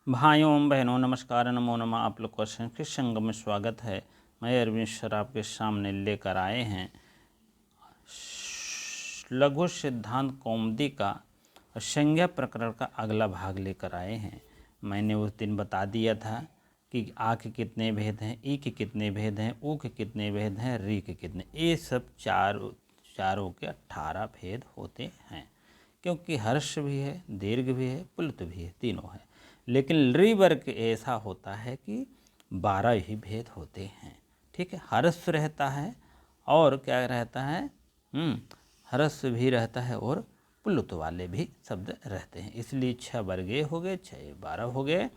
भाइयों बहनों नमस्कार नमो नमः। आप लोग का संस्कृत संगम में स्वागत है। मैं अरविंद सर आपके सामने लेकर आए हैं लघु सिद्धांत कौमुदी का संज्ञा प्रकरण का अगला भाग लेकर आए हैं। मैंने उस दिन बता दिया था कि आ के कितने भेद हैं, ई के कितने भेद हैं, ऊ के कितने भेद हैं, री के कितने, ये सब चारों के 18 भेद होते हैं। क्योंकि हर्ष भी है, दीर्घ भी है, प्लुत भी है, तीनों है। लेकिन री वर्ग ऐसा होता है कि 12 ही भेद होते हैं। ठीक है, हर्ष रहता है और क्या रहता है, हर्ष भी रहता है और प्लुत वाले भी शब्द रहते हैं। इसलिए 6 वर्ग हो गए, 6 12 हो गए।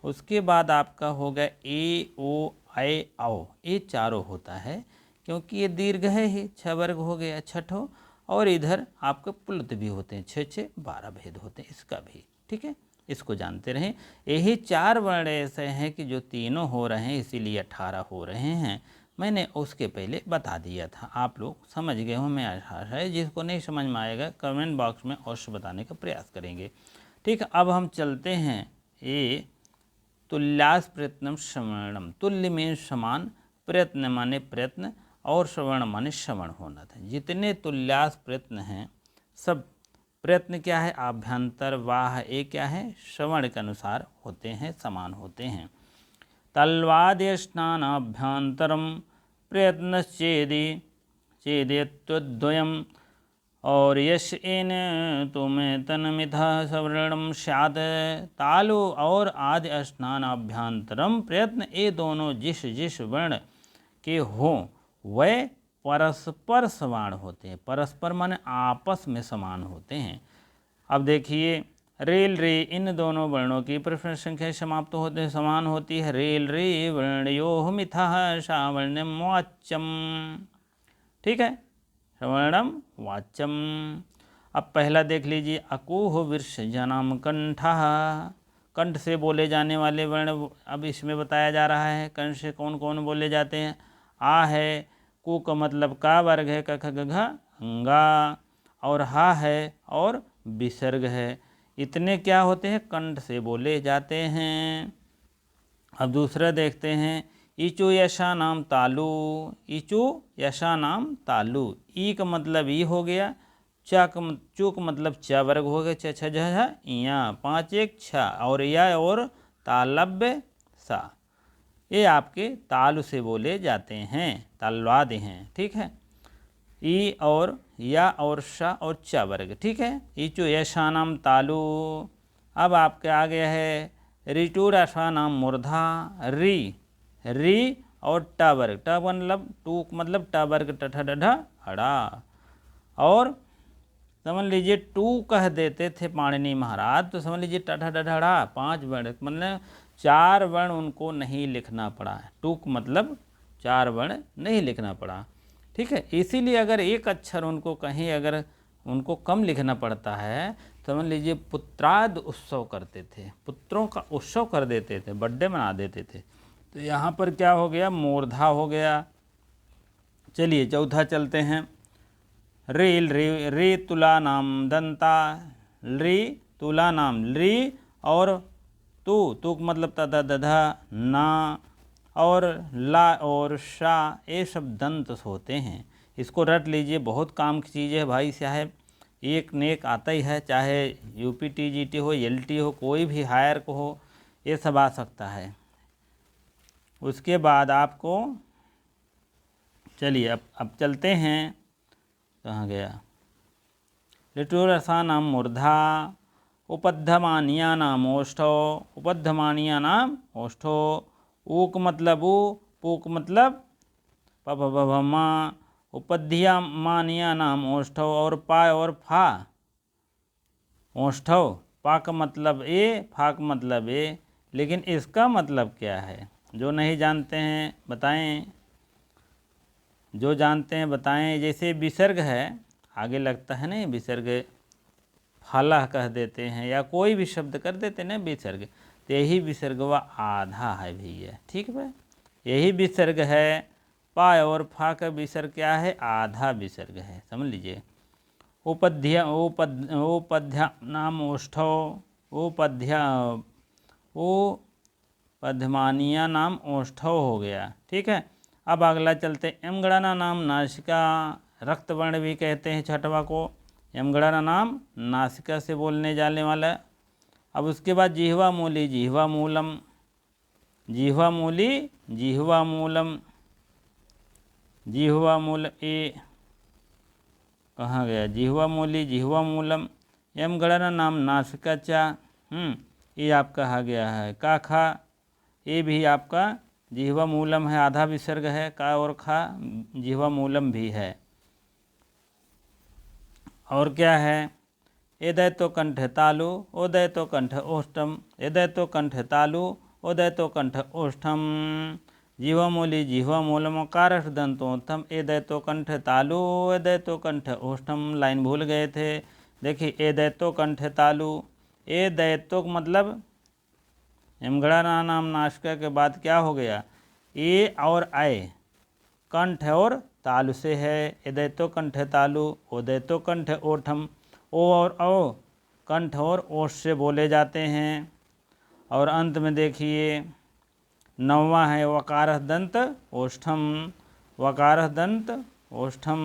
उसके बाद आपका हो गया ए ओ ऐ औ, ये चारों होता है क्योंकि ये दीर्घ है ही, 6 वर्ग हो गया छठो। और इधर आपके प्लुत भी होते हैं, 6 6 12 भेद होते हैं इसका भी। ठीक है, इसको जानते रहें। यही 4 वर्ण ऐसे हैं कि जो तीनों हो रहे हैं, इसीलिए 18 हो रहे हैं। मैंने उसके पहले बता दिया था, आप लोग समझ गए हो, मैं आशा है। जिसको नहीं समझ में आएगा कमेंट बॉक्स में अवश्य बताने का प्रयास करेंगे। ठीक है, अब हम चलते हैं। ये तुल्यास प्रयत्नम श्रवणम, तुल्य में समान, प्रयत्न माने प्रयत्न, और श्रवण माने श्रवण होना था। जितने तुल्यास प्रयत्न हैं सब, प्रयत्न क्या है, आभ्यंतर, वाह ये क्या है, श्रवण के अनुसार होते हैं, समान होते हैं। तल्वादय स्नानाभ्यंतरम प्रयत्नश्चेदि चेदेत्वद्वयम् और यश एन तुम्हें तनमिथा सवर्णम स्यात्। तालु और आदि स्नानाभ्यंतरम प्रयत्न, ये दोनों जिस जिस वर्ण के हों वह परस्पर समान होते हैं। परस्पर माने आपस में समान होते हैं। अब देखिए, रेल रे, इन दोनों वर्णों की प्रश्न संख्या समाप्त होते समान होती है। रेल रे वर्णयो मिथा सावर्ण्यम वाच्यम। ठीक है, श्रवणम वाच्यम। अब पहला देख लीजिए, अकुह विर्ष जनाम कंठा, कंठ से बोले जाने वाले वर्ण अब इसमें बताया जा रहा है। कंठ से कौन कौन बोले जाते हैं। आ है, कु का मतलब का वर्ग है, क ख ग घ अंगा, और हा है और विसर्ग है। इतने क्या होते हैं, कंठ से बोले जाते हैं। अब दूसरा देखते हैं, ईचु यशा नाम तालु, ईचु यशा नाम तालु। ई का मतलब ई हो गया, चू का मतलब च वर्ग हो गया, छ छ झ इया, 5 1 6, और या और तालब्य सा, ये आपके तालु से बोले जाते हैं, तालवाद हैं। ठीक है, ई और या और श और च वर्ग। ठीक है, ईचु यशा नाम तालु। अब आपके आ गया है ऋतु रसा नाम मूर्धा, री री और ट वर्ग, ट मतलब टू मतलब ट वर्ग, ट ठ ढ हड़ा। और समझ लीजिए टू कह देते थे पाणिनि महाराज, तो समझ लीजिए ट ठ ढ हड़ा 5 वर्ण, मतलब 4 वर्ण उनको नहीं लिखना पड़ा। टूक मतलब 4 वर्ण नहीं लिखना पड़ा। ठीक है, इसीलिए अगर एक अक्षर उनको कहीं अगर उनको कम लिखना पड़ता है, समझ लीजिए पुत्राद उत्सव करते थे, पुत्रों का उत्सव कर देते थे, बर्थडे मना देते थे, तो यहाँ पर क्या हो गया, मूर्धा हो गया। चलिए चौथा चलते हैं। रेल रे, रे तुला नाम दंता, रे तुला नाम, रे और तू मतलब तदा दधा ना, और ला और शा, ये सब दंत होते हैं। इसको रट लीजिए, बहुत काम की चीज़ है भाई साहब, एक नेक आता ही है, चाहे यूपी टीजीटी हो, एलटी हो, कोई भी हायर को हो, ये सब आ सकता है। उसके बाद आपको चलिए अब चलते हैं, कहाँ गया, ऋतुरसा नाम मूर्धा, उपद्धमानिया नाम ओष्ठो, उपद्धमानिया नाम ओष्ठो, ऊक मतलब ऊ, पूक मतलब पभमा, उपध्या मानिया नाम ओष्ठो, और पा और फा ओष्ठव, पा का मतलब ए, फा का मतलब ए। लेकिन इसका मतलब क्या है, जो नहीं जानते हैं बताएं, जो जानते हैं बताएं। जैसे विसर्ग है, आगे लगता है ना विसर्ग, फाला कह देते हैं या कोई भी शब्द कर देते हैं ना विसर्ग, तो यही विसर्ग व आधा है भैया। ठीक है, यही विसर्ग है। पा और फा का विसर्ग क्या है, आधा विसर्ग है, समझ लीजिए। उपध्या नाम ओष्ठो, वो पद्मानिया नाम ओष्ठव हो गया। ठीक है, अब अगला चलते यमगणना नाम नासिका रक्त वर्ण भी कहते हैं छठवा को। यमगणना नाम नासिका से बोलने जाने वाला। अब उसके बाद जिह्वा मूली जिह्वा मूलम, जिह्वा मूली जिह्वा मूलम, जिह्वा मूल ए कहाँ गया, जिह्वा मूली जिह्वा मूलम। यमगणना नाम नासिका चा, ये आपका आ गया है का खा, ये भी आपका जिह्वा मूलम है, आधा विसर्ग है, का और खा जिह्वा मूलम भी है। और क्या है, एदय तो कंठ तालु ओदय तो कंठ ओष्ठम, एदय तो कंठ तालु ओदय तो कंठ ओष्ठम, जिह्वा मूली जिह्वा मूलम कारठ दंतोत्तम, एदय तो कंठ तालु एदय तो कंठ ओष्ठम। लाइन भूल गए थे, देखिए एदय तो कंठ तालु, ए दैतो मतलब यमगणना नाम नासिका के बाद क्या हो गया, ए और आय कंठ और तालु से है। एदय तो कंठ तालु ओदय तो कंठ ओठम, ओ और ओ कंठ और ओठ से बोले जाते हैं। और अंत में देखिए नौवां है वकारह दंत ओष्ठम, वकारह दंत ओष्ठम,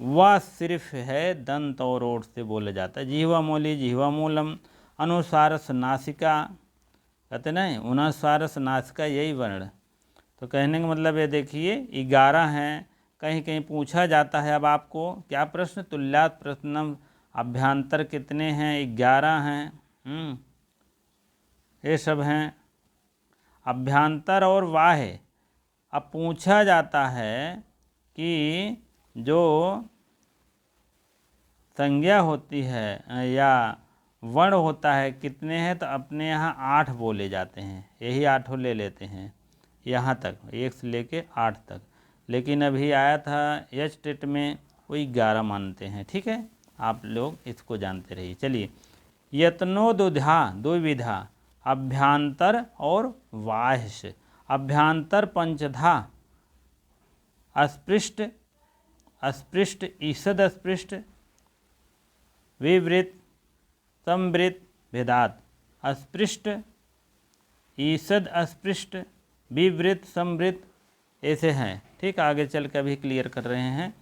वह सिर्फ है दंत और ओठ से बोला जाता है। जिह्वा मूली जिह्वा मूलम, अनुसारस नासिका कहते नहीं, अनुसारस नासिका यही वर्ण। तो कहने का मतलब ये देखिए 11 हैं। कहीं कहीं पूछा जाता है अब आपको क्या प्रश्न, तुल्यात प्रश्नम अभ्यांतर कितने हैं, 11 हैं। ये सब हैं अभ्यांतर और वाह्य। अब पूछा जाता है कि जो संज्ञा होती है या वर्ण होता है कितने हैं, तो अपने यहाँ 8 बोले जाते हैं, यही 8 ले लेते हैं यहाँ तक, 1 से लेके 8 तक। लेकिन अभी आया था एच टेट में वही 11 मानते हैं। ठीक है, आप लोग इसको जानते रहिए। चलिए यत्नो द्विविधा अभ्यांतर और बाह्य। अभ्यांतर पंचधा, अस्पृष्ट अस्पृष्ट ईषद अस्पृष्ट विवृत संवृत भेदात, अस्पृष्ट ईषद अस्पृष्ट विवृत संवृत ऐसे हैं। ठीक, आगे चल कर अभी क्लियर कर रहे हैं।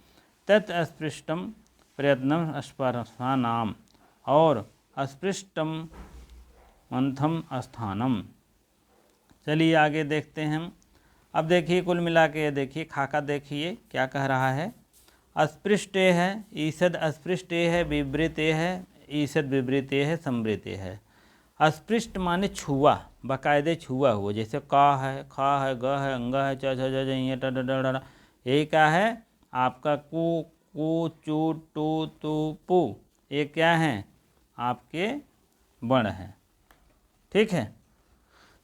तत् अस्पृष्टम प्रयत्नम अस्पर्शा नाम और अस्पृष्टम मंथम स्थानम। चलिए आगे देखते हैं हम। अब देखिए कुल मिला के देखिए खाका देखिए क्या कह रहा है। अस्पृष्ट है, ईषद अस्पृष्ट है, विवृत है, ईषद विवृत है, संवृत है। अस्पृष्ट माने छुआ, बाकायदे छुआ हुआ, जैसे का है, खा है, ग है, अंगा है, च छ ज ये ट ड ड, यही क्या है आपका कु कु चू टू तू पू, ये क्या है आपके वर्ण है। ठीक है,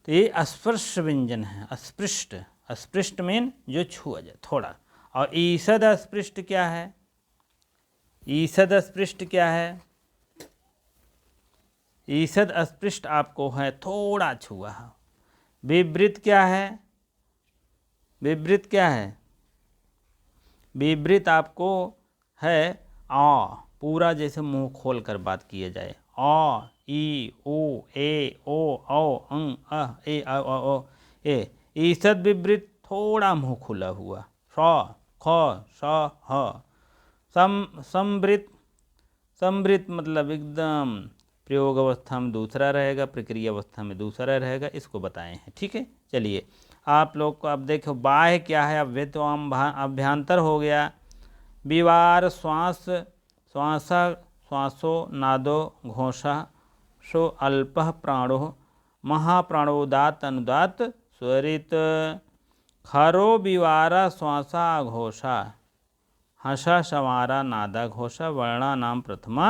तो ये अस्पर्श व्यंजन है। अस्पृष्ट, अस्पृष्ट मीन जो छुआ जाए थोड़ा। और ईषद अस्पृष्ट क्या है, ईषद अस्पृष्ट क्या है, ईषद अस्पृष्ट आपको है थोड़ा छुआ। विवृत क्या है, विवृत क्या है, विवृत आपको है आ, पूरा जैसे मुंह खोल कर बात किया जाए, आ ई ओ ए ओ औ अंग अ ए ओ ए। ईषद विवृत थोड़ा मुंह खुला हुआ, स ख स ह। संवृत, संवृत मतलब एकदम प्रयोग अवस्था में दूसरा रहेगा, प्रक्रिया अवस्था में दूसरा रहेगा, इसको बताए हैं। ठीक है, चलिए आप लोग को अब देखो बाह्य क्या है। अव्यय तो अभ्यांतर हो गया। विवार श्वास, श्वासा श्वासो नादो घोषा सो अल्पः प्राणो महाप्राणोदात अनुदात स्वरित। खरो विवारा श्वासा घोषा हंसा संवारा नादा घोषा वर्णा नाम प्रथमा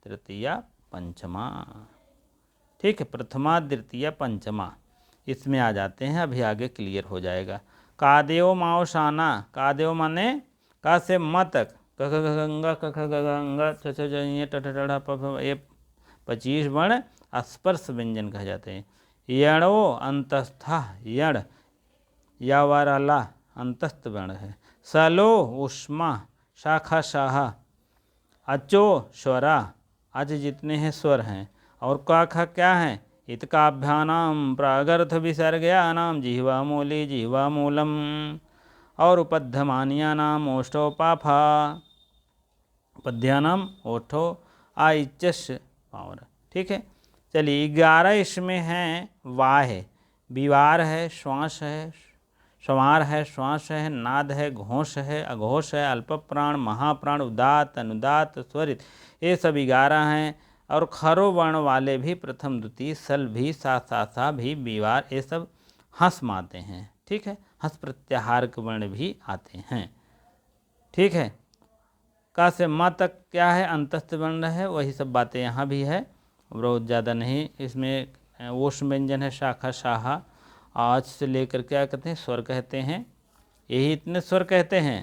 तृतीया पंचमा। ठीक है, प्रथमा द्वितीय पंचमा इसमें आ जाते हैं। अभी आगे क्लियर हो जाएगा। कादेव माओ शाना, कादेव माने का से म तक, गंगा गंगा ये 25 वर्ण स्पर्श व्यंजन कहे जाते हैं। यणो अंतस्था, यण यावारला अंतस्थ वर्ण है। सलो उष्मा शाखा शाह, अचो स्वरा, आज जितने हैं स्वर हैं। और काखा क्या है, इतकाभ्यानाम प्रागर्थ विसर्गयानाम जिह्वामूली जिह्वामूलम और उपध्यमानियानाम ओष्ठोपाफा पद्यानाम ओठो आइचस पावर। ठीक है, चलिए 11 इसमें हैं वाह है, विवार है, श्वास है, संवार है, श्वास है, नाद है, घोष है, अघोष है, अल्प प्राण, महाप्राण, उदात, अनुदात, स्वरित, ये सब 11 हैं। और खरो वर्ण वाले भी प्रथम द्वितीय सल भी सा भी विवार, ये सब हंस में आते हैं। ठीक है, हंस प्रत्याहार के वर्ण भी आते हैं। ठीक है, का से म तक क्या है, अंतस्थ वर्ण है, वही सब बातें यहाँ भी है, बहुत ज़्यादा नहीं। इसमें ओष्ण व्यंजन है, शाखा शाहा, आज से लेकर क्या कहते हैं, स्वर कहते हैं, यही इतने स्वर कहते हैं।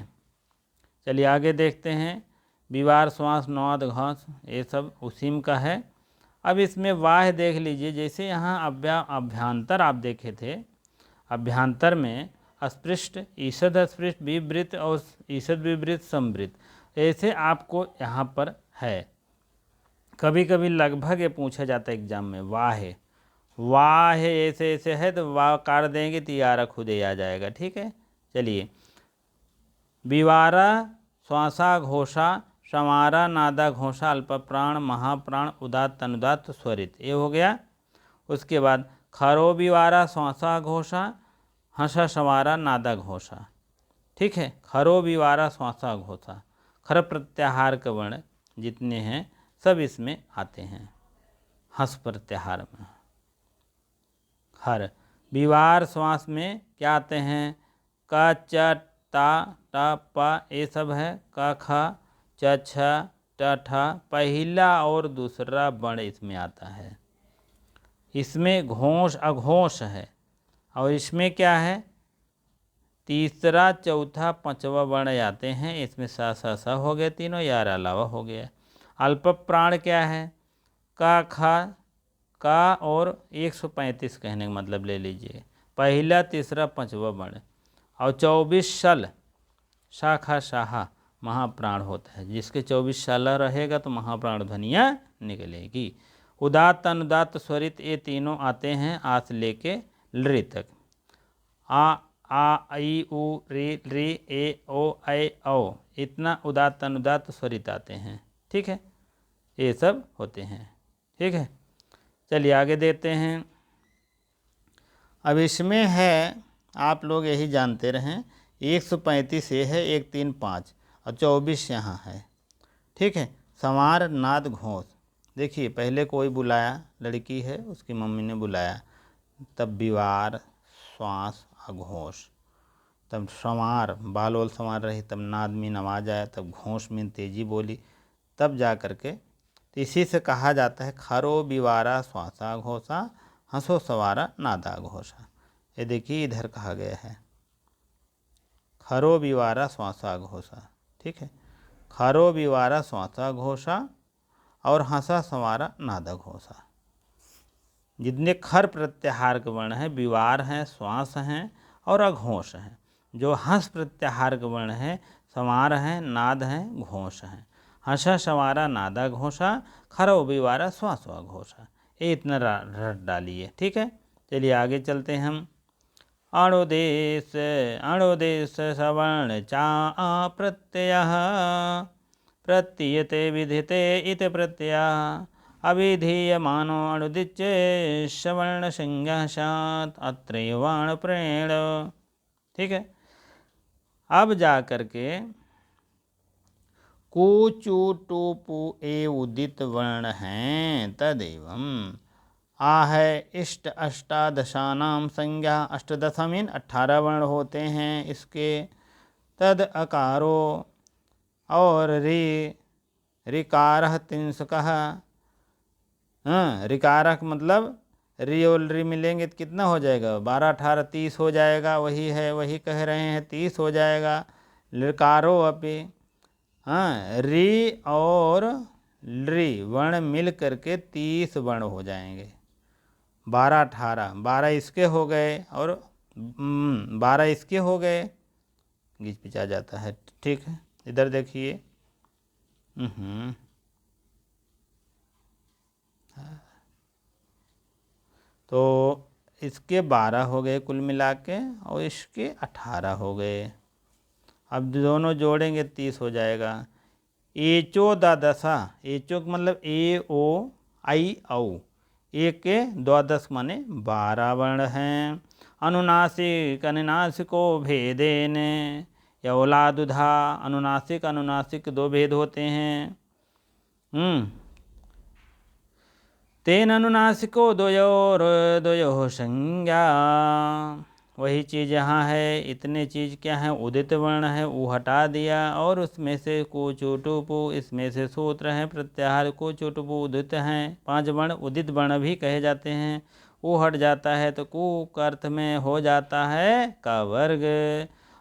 चलिए आगे देखते हैं, विवार, श्वास, नौद, घास, ये सब उसीम का है। अब इसमें वाह देख लीजिए, जैसे यहाँ अभ्यांतर आप देखे थे, अभ्यांतर में अस्पृष्ट, ईषद अस्पृष्ट, विवृत और ईषद विवृत, समवृत, ऐसे आपको यहाँ पर है। कभी कभी लगभग ये पूछा जाता है एग्जाम में, वाह है, वाह है, ऐसे ऐसे है तो वाह काट देंगे तो यारा खुद ही आ जाएगा। ठीक है, चलिए विवारा, श्वासा, घोषा, समारा, नादा, घोषा, अल्प प्राण, महाप्राण, उदात, अनुदात, स्वरित, ये हो गया। उसके बाद खरो विवारा, श्वासा, घोषा, हंसा, समारा, नादा, घोषा। ठीक है, खरो विवारा, श्वासा, घोषा, खर प्रत्याहार के वर्ण जितने हैं सब इसमें आते हैं, हंस प्रत्याहार में। हर विवार श्वास में क्या आते हैं, क, च, ता, ट, प, ये सब है, क, ख, च, छ, ट, ठ, पहला और दूसरा वर्ण इसमें आता है। इसमें घोष अघोष है, और इसमें क्या है, तीसरा, चौथा, पांचवा वर्ण आते हैं। इसमें सा हो गया तीनों, यार अलावा हो गया। अल्प प्राण क्या है, का, खा, का और 135 कहने का मतलब ले लीजिए, पहला, तीसरा, पांचवा वर्ण। और 24 सल, शाखा शाहा, महाप्राण होता है, जिसके 24 साल रहेगा तो महाप्राण ध्वनियाँ निकलेगी। उदात्त, अनुदात्त, स्वरित, ये तीनों आते हैं आ से लेके लृ तक। आ आई उ रे रे ए ओ ऐ औ, इतना उदात्त अनुदात्त स्वरित आते हैं। ठीक है, ये सब होते हैं। ठीक है, चलिए आगे देते हैं। अब इसमें है, आप लोग यही जानते रहें, 135 ये है, 135 और 24 यहाँ है। ठीक है, संवार, नाद, घोष। देखिए पहले कोई बुलाया, लड़की है, उसकी मम्मी ने बुलाया, तब विवार, श्वास, अघोष, तब संवार, बाल वाल संवार रही, तब नाद में आवाज आया, तब घोष में तेजी बोली, तब जा करके, तो इसी से कहा जाता है खरो विवारा, श्वासा, घोषा, हंसो, सवारा, नादा, घोषा। ये देखिए इधर कहा गया है खरो विवारा, श्वासा, घोषा। ठीक है, खरो विवारा, श्वासा, घोषा और हंसा, संवारा, नादा, घोषा। जितने खर प्रत्याहार के वर्ण हैं, विवार हैं, श्वास हैं और अघोष हैं। जो हंस प्रत्याहार के वर्ण हैं, संवार हैं, नाद हैं, घोष हैं। हंसा, संवारा, नादा, घोषा, खरो विवारा, श्वासवा, घोषा, ये इतना रट डालिए। ठीक है, चलिए आगे चलते हैं हम। अणुदेश सवर्ण चा प्रत्ययः प्रतीयते विधिते इति प्रत्ययः अविधीयमानो अणुदिच्चे सवर्ण संज्ञा स्यात् अत्रैवाण प्रेण। ठीक है, अब जा करके कु, चु, टू, पु, ए उदित वर्ण हैं, तदेवं आ है इष्ट अष्टादशानाम संज्ञा, अष्टदशा मीन 18 वर्ण होते हैं इसके। तद अकारो और ऋकारः तिंसकः, ऋकारक मतलब री और री मिलेंगे तो कितना हो जाएगा, 12, 18, 30 हो जाएगा। वही है, वही कह रहे हैं, 30 हो जाएगा। ऋकारो अपि, री और री वर्ण मिल करके 30 वर्ण हो जाएंगे। 12, 18, 12 इसके हो गए और 12 इसके हो गए, घिच पिचा जाता है। ठीक है, इधर देखिए, तो इसके 12 हो गए कुल मिला के और इसके 18 हो गए। अब दोनों जोड़ेंगे 30 हो जाएगा। एचो द्वादशा, एचो मतलब ए ओ आई औ, एक के द्वादश माने 12 वर्ण हैं। अनुनासिक अनुनासिको भेदेन यौलादुधा, अनुनासिक अनुनासिक 2 भेद होते हैं। तेन अनुनासिको द्वयोः संज्ञा, वही चीज़ यहाँ है। इतने चीज़ क्या है, उदित वर्ण है, वो हटा दिया और उसमें से को चोटुपु, इसमें से सूत्र हैं प्रत्याहार को चोटुपु उदित हैं। 5 वर्ण उदित वर्ण भी कहे जाते हैं। वो हट जाता है तो कु का अर्थ में हो जाता है का वर्ग,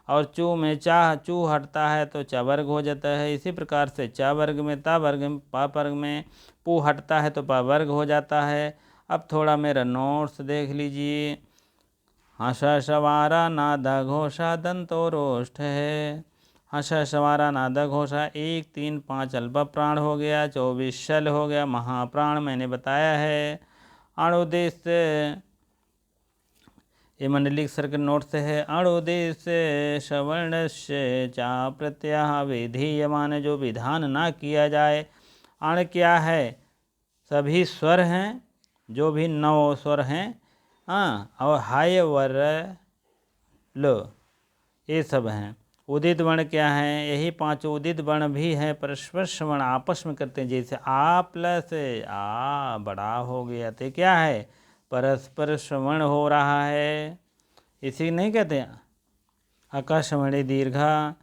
और चू में चा, चू हटता है तो चा वर्ग हो जाता है। इसी प्रकार से चा वर्ग में ता वर्ग में पा वर्ग में पू हटता है तो पा वर्ग हो जाता है। अब थोड़ा मेरा नोट्स देख लीजिए। हसा सवारा नादा घोषा दंतोरोष्ठ है। हसा सवारा नादा घोषा 1 3 5 अल्प प्राण हो गया, 24 शल हो गया, महाप्राण मैंने बताया है। अणुदेश, ये मंडलिक सर्कल नोट से है। अणुदेश सवर्ण से चा प्रत्यय विधीयमान, जो विधान ना किया जाए। अण क्या है, सभी स्वर हैं, जो भी 9 स्वर हैं। और हाय वर लो ये सब हैं। उदित वर्ण क्या है, यही 5 उदित वर्ण भी हैं। परस्पर श्रवण आपस में करते हैं, जैसे आ प्लस आ बड़ा हो गया तो क्या है, परस्पर श्रवण हो रहा है। इसी नहीं कहते आकाशवाणी दीर्घा।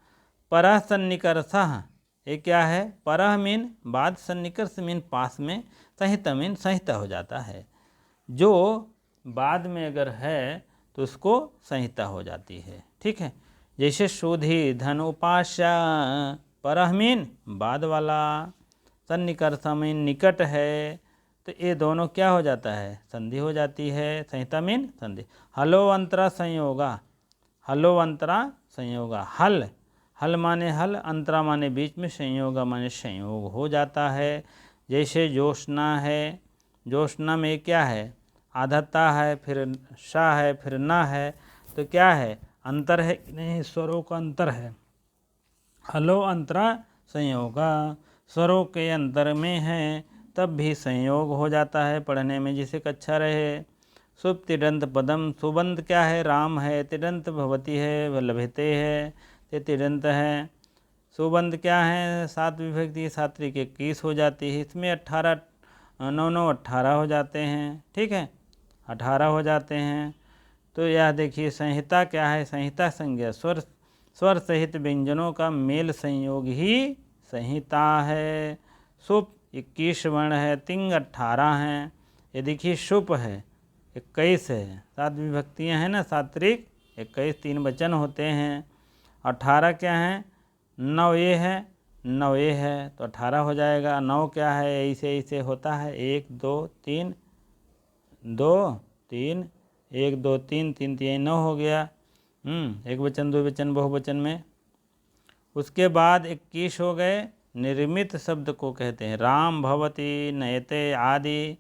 परः सन्निकर्षः, ये क्या है, परः मीन बाद, सन्निकर्ष मीन पास में, संहिता मीन संहिता हो जाता है। जो बाद में अगर है तो उसको संहिता हो जाती है। ठीक है, जैसे शोधि धन उपास्या, परः मीन बाद वाला, सन्निकर्ष मीन निकट है, तो ये दोनों क्या हो जाता है, संधि हो जाती है। संहिता मीन संधि। हलो अंतरा संयोगा, हलो अंतरा संयोगा, हल हल माने हल, अंतरा माने बीच में, संयोगा माने संयोग हो जाता है। जैसे जोशना है, जोशना में क्या है, आधता है, फिर शा है, फिर ना है, तो क्या है, अंतर है कि नहीं, स्वरों का अंतर है। हलो अंतरा संयोगा, स्वरों के अंतर में है तब भी संयोग हो जाता है, पढ़ने में जिसे अच्छा रहे। शुभ तिडंत पदम, सुबंध क्या है, राम है, तिडंत भवती है, लभते है, ते तिडंत है। सुबंध क्या है, 7 विभक्ति 7 तरीके 21 हो जाती है। इसमें 18 9 9 18 हो जाते हैं। ठीक है, 18 हो जाते हैं। तो यह देखिए संहिता क्या है, संहिता संज्ञा स्वर सहित व्यंजनों का मेल संयोग ही संहिता है। सुप 21 वर्ण है, तिंग 18 हैं। ये देखिए शुप है 21 है, 7 विभक्तियाँ हैं ना, 7 त्रिक 21, 3 वचन होते हैं। 18 क्या है, 9 ये है, 9 ये है, तो 18 हो जाएगा। 9 क्या है, ऐसे ऐसे होता है, 1 2 3 2 3 1 2 3 3 3 9 हो गया। एक वचन दो वचन बहुवचन में। उसके बाद 21 हो गए, निर्मित शब्द को कहते हैं। राम भवती नयते आदि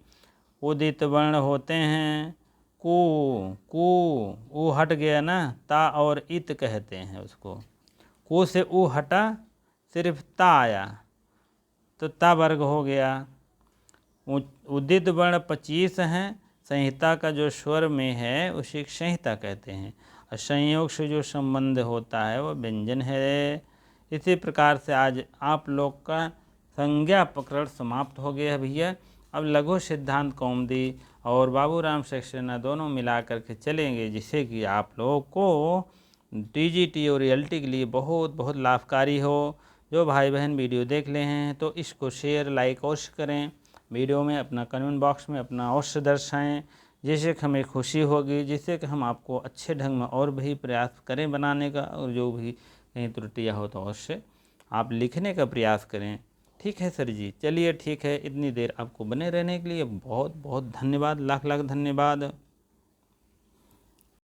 उदित वर्ण होते हैं। कु कु ऊ हट गया ना, ता और इत कहते हैं उसको। कु से ऊ हटा, सिर्फ ता आया तो ता वर्ग हो गया। उदित वर्ण 25 हैं। संहिता का जो स्वर में है उसे संहिता कहते हैं, और संयोग से जो संबंध होता है वो व्यंजन है। इसी प्रकार से आज आप लोग का संज्ञा प्रकरण समाप्त हो गया है भैया। अब लघु सिद्धांत कौमुदी और बाबूराम सक्सेना दोनों मिला करके चलेंगे, जिससे कि आप लोगों को टीजीटी और रियल्टी के लिए बहुत बहुत लाभकारी हो। जो भाई बहन वीडियो देख ले हैं तो इसको शेयर लाइक अवश्य करें। वीडियो में अपना कमेंट बॉक्स में अपना अवश्य दर्शाएं, जिससे कि हमें खुशी होगी, जिससे कि हम आपको अच्छे ढंग में और भी प्रयास करें बनाने का। और जो भी कहीं त्रुटियाँ हो तो अवश्य आप लिखने का प्रयास करें। ठीक है सर जी, चलिए ठीक है। इतनी देर आपको बने रहने के लिए बहुत बहुत धन्यवाद, लाख लाख धन्यवाद।